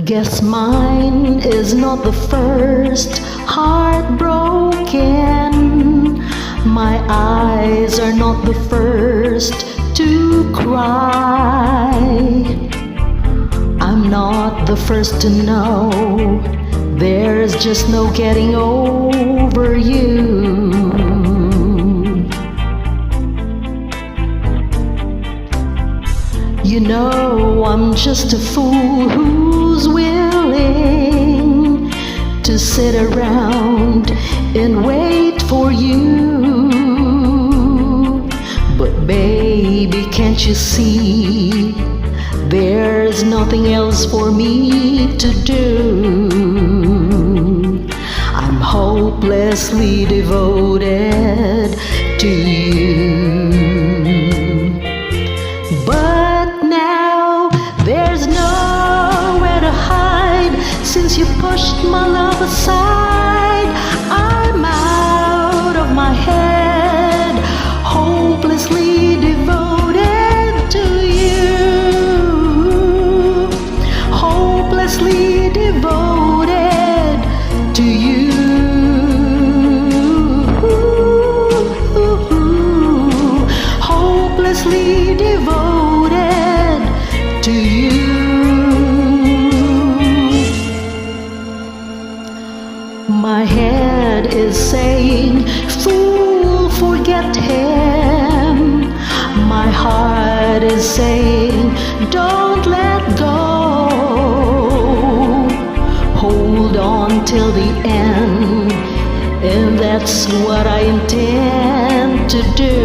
Guess mine is not the first heart broken. My eyes are not the first to cry. I'm not the first to know there's just no getting over you. You know I'm just a fool who's willing to sit around and wait for you. But baby, can't you see there's nothing else for me to do? I'm hopelessly devoted to you. But now there's nowhere to hide. Since you pushed my love aside, I'm out of my head, hopelessly devoted to you. Hopelessly devoted to you. Hopelessly devoted to you. My head is saying, fool, forget him. My heart is saying, don't let go. Hold on till the end, and that's what I intend to do.